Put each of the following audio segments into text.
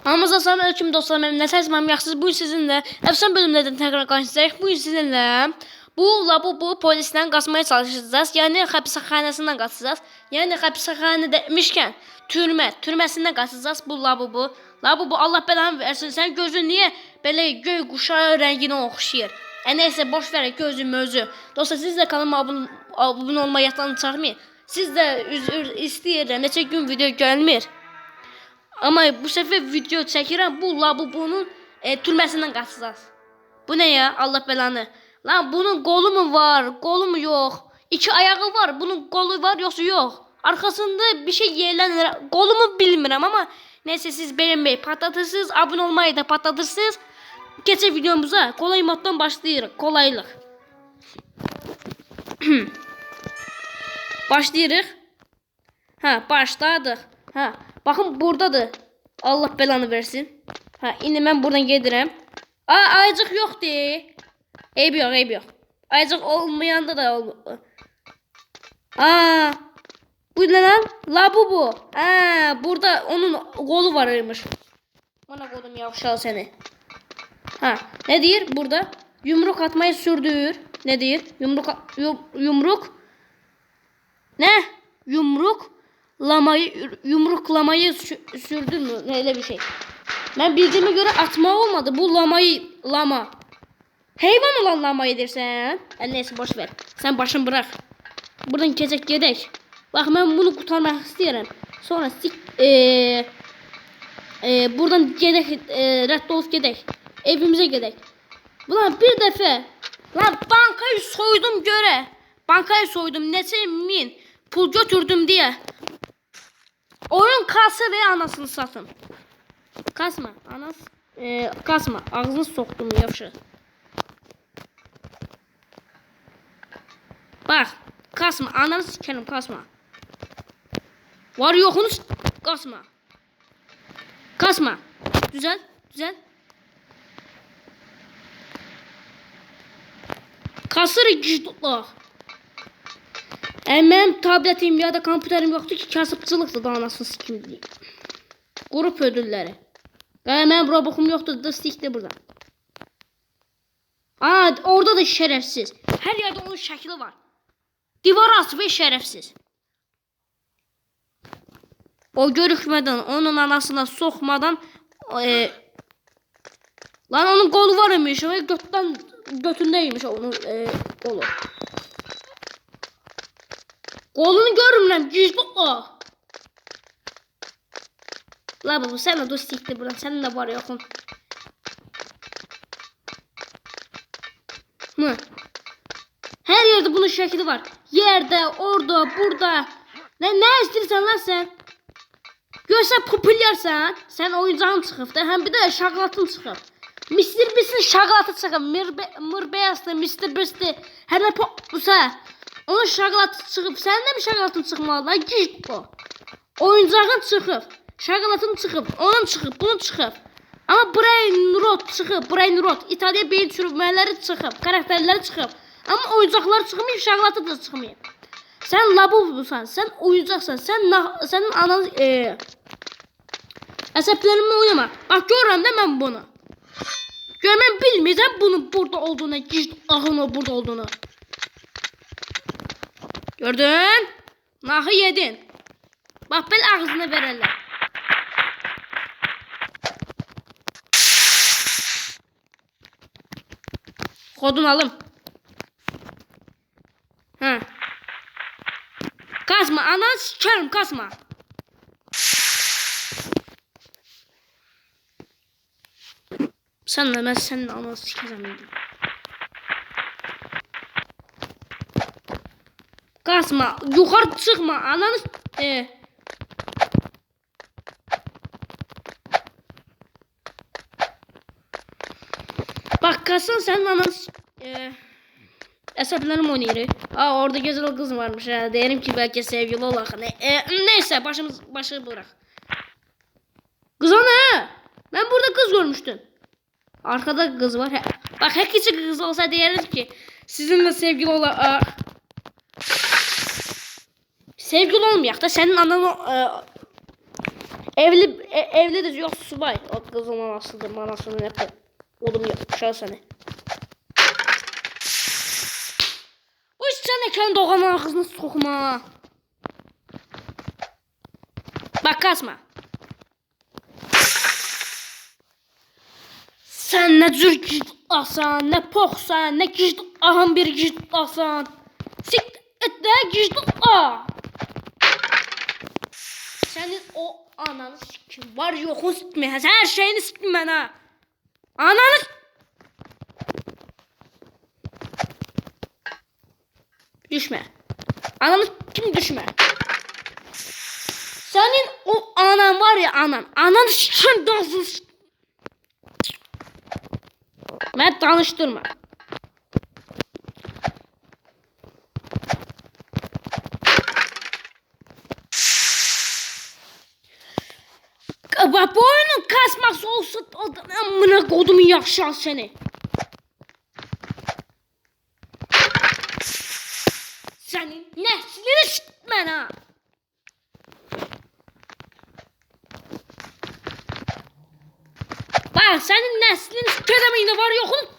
Hamınıza selamünaleyküm dostlar. Mənim Nəsəz Məmyaxsız. Bugün sizinlə əfsan bölümlərdən təkrar qarşınızdayıq. Bugün sizinlə bu polisdən qaçmaya çalışacağız. Yəni həbsxanasından qaçacağız. Yəni həbsxana demişkən türməsindən qaçacağız. Bu Labubu Allah belanı versin. Sən gözün niyə belə göy quşağı rənginə oxşayır? Nəysə boş ver gözüm özü. Dostlar siz də kanalıma abunə olmayı yaddan çıxarmayın. Siz də üzr istəyirəm. Neçə gün video gəlmir. Ama bu sefer video çəkirəm. Bu Labubunun türməsindən qaçacağız. Bu ne ya? Allah belanı. Lan bunun kolu mu var? Kolu mu yok? İki ayağı var. Bunun kolu var yoksa yok. Arkasında bir şey yerlənir. Kolu mu bilmirəm ama neyse siz beğenmeyi patlatırsınız. Abone olmayı da patlatırsınız. Geçen videomuza kolay moddan başlayırıq. Kolaylık. Başlayırıq. Ha başladıq. Ha bakın buradadır. Allah belanı versin. Ha indi mən buradan gedirəm. Ayıcıq yoxdur. Eyb yox. Ayıcıq olmayanda da bu ne lan? Labubu. Burada onun kolu varmış. Bana kodum yavşal seni. Ha ne deyir burada? Yumruk atmayı sürdür. Ne deyir? Yumruk. Ne? Yumruklamayı sürdün mü? Öyle bir şey. Ben bildiğime göre atma olmadı. Bu lama. Hayvan olan lamayı dersen. Neyse boş ver. Sen başını bırak. Buradan gedək. Bak ben bunu kurtarmak istiyorum. Sonra buradan gedək. Rədd olub gedək. Evimize gedək. Ulan bir dəfə. Lan bankayı soydum göre. Bankayı soydum. Neçə min pul götürdüm diye. Oyun kası ve anasını satın. Kasma. Kasma. Ağzını soktum yavşı. Bak. Kasma. Ananı sikerim kasma. Var yoxunu kasma. Kasma. Düzel. Kasır gidiyor. Mənim tabletim ya da kompüterim yoktu ki kasıbçılıqdır da anasını sikim deyim. Grup ödülləri. Mənim robokum yoktu da stikdir burada. Orada da şərəfsiz. Hər yerde onun şəkli var. Divar asıb ve şərəfsiz. O görükmədən, onun anasına soxmadan lan onun kolu var imiş. Götündəymiş onun kolu. Kolunu görürüm gizli o. Labubu sen de dost siktir buradan. Senin de var yoxun. Her yerde bunun şekli var. Yerde, orada, burada. Ne istiyorsan lan sen? Görsən popülersən. Sen oyuncağın çıxıb da. Hem bir de şokolatın çıxıb. Mr. Beast'in şokolatı çıxıb. Mırbeyazdı, Mr. Beast'di. Her ne poplusa. Onun şokolatı çıxıb. Sənin də mi şokolatın çıxmalı lan? Git o. Oyuncağın çıxıb. Şokolatın çıxıb. Onun çıxıb. Bunun çıxıb. Ama Brain Rot. İtalya beyin çürümələri çıxıb. Karakterləri çıxıb. Ama oyuncaqlar çıxmıyor. Şokolatı da çıxmıyor. Sen Labubusan. Sen oyuncaqsan. Senin anan əsəblərimlə oynama. Bak görürəm də mən bunu. Görməm bilməyəcəm bunun burada olduğunu. Git ağın burada olduğunu. Gördün? Nahı yedin. Bak böyle ağzına verirler. Kodun alım. Kasma. Anan sikerim kasma. Senle ben senin ananı sikeceğim. Kasma. Yukarı çıkma. Ananı... Bak kasın senin ananı... Əsəblərim oynayır. Orada güzel kız varmış. Derim ki belki sevgili olaq. Neyse başı bırak. Kız ana. Ben burada kız görmüştüm. Arkada kız var. Bak herkese kız olsa deriz ki sizinle sevgili olaq. Sevgili olmayak da senin ananı Evlidir yox subay. O qızın anasıdır, manasını nə bilim. Oğlum yox, uşaq səni. Bu sən ekran doğanın ağzını soxma. Bak kasma. Sen ne cür git asan, ne poxsan, ne git ahın bir git asan. Sik et de git a. Senin o ananı sikim var yoxun sikmə. Her şeyini sikmə mənə. Ananı düşme. Ananı kim düşme. Senin o anan var ya anan. Ananı sikim dansın. Ben tanıştırma. Bak bu oyunun kasması olsa amına kodumu yakşal seni. Senin neslini sikmen ha. Bak senin neslini sikmem yine var yokun.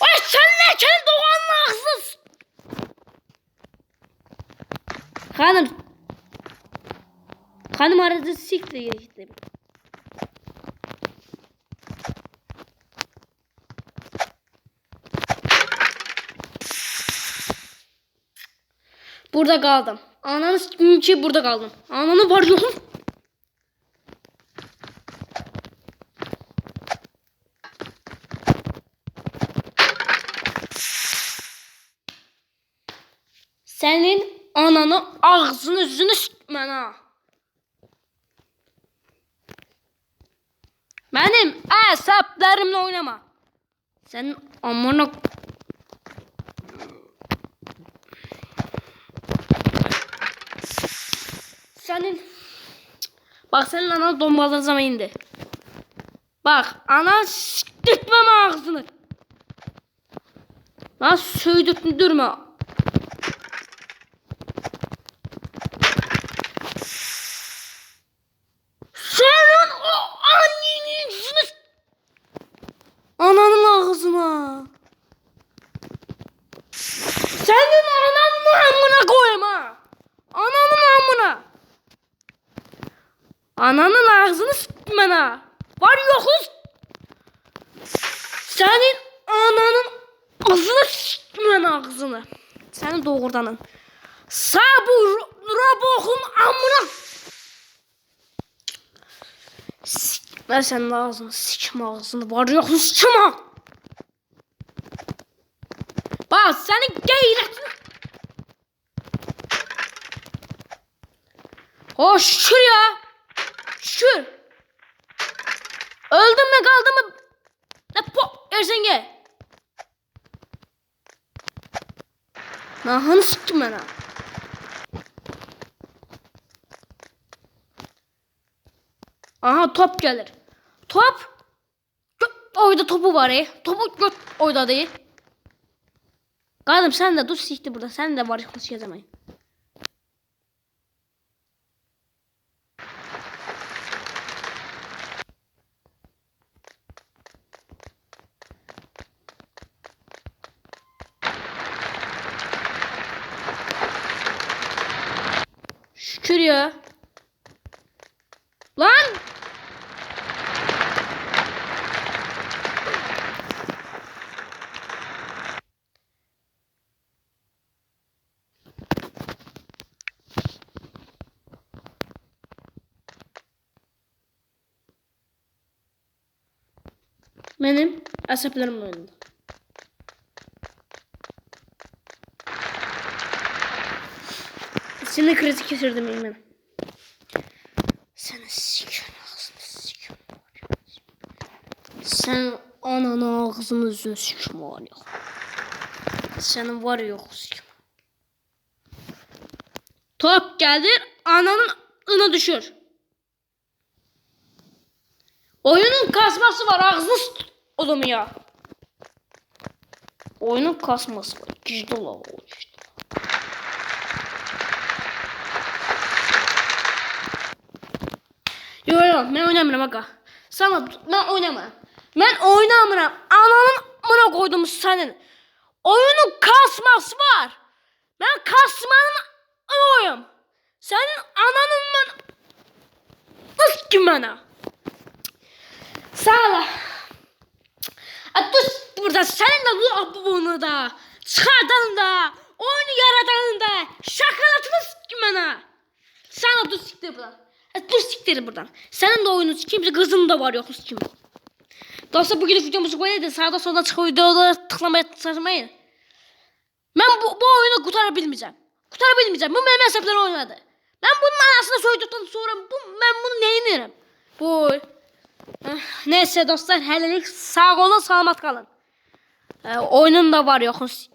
Ay sen ne kendi doğanın ağzınız. Hanım aradı siktir gitti. Burada kaldım. Ananı sikmeyeyim ki burada kaldım. Ananı var yokum. Senin ananı ağzını yüzünü sikmən ha. Benim əsəblərimlə oynama. Senin amına... Senin... Bak senin anan dombalacağım indi. Bak anan siktirtmem ağzını. Lan söydürtmürme. Senin o annenin yüzünü... Ananın ağzına. Senin ananın amına koyayım ha. Ananın amına. Ananın ağzını sıkma ha. Var yokuz. Senin ananın ağzını sıkma ağzını. Senin doğurdanın. Sağ bu Rabok'un amına. Sikme senin ağzını, sikme ağzını. Var yokuz sikme. Bak senin gayretini. Hoş şükür ya. Şükür. Öldün mü kaldın mı? Ne po ersen gel. Nahını sıktım ben ha. Aha top gelir. Top. Oyda topu var ya. Topu göt oyda değil. Kaldım sen de dur sikti burada. Sen de var hiç yazamayın. Şükür ya. Lan. Benim əsəblərim oynadı. Seni kritik kesirdim ben. Seni sikiyorum ağzını sikiyorum. Sen ananı ağzını yüzünü sikiyorum var yok. Senin var yok sikiyorum. Top gelir ananın ına düşür. Oyunun kasması var ağzını oğlum ya. Oyunun kasması var. Ciddi la o ciddi. Yalan, mən oynamıram aga. Sana mən oynamıram. Mən oynamıram. Ananın amına koydum sənin. Oyunun kasması var. Mən kasmanın oyum. Sənin ananın mən nasıl ki mənə? Sağ ol. Dur burada sənin də bunu da, çıxardanın da, oyunu yaradanın da, şakalatını s**kim mənə. Sana dur siktir buradan. Dur siktir buradan. Sənin də oyunu s**kim, qızın da var yox s**kim. Dostlar bugün videomuzu qoyun. Sağda solda çıxan videoları tıklamaya çalışmayın. Mən bu oyunu qutara bilməyəcəm. Qutara bilməyəcəm. Bu mənim hesablarım oynadı. Mən bunun anasını soyduqdan sonra mən bunu nə edirəm? Bu neyse dostlar, hələlik sağ olun, salamat qalın. Oyunun da var yoxuz.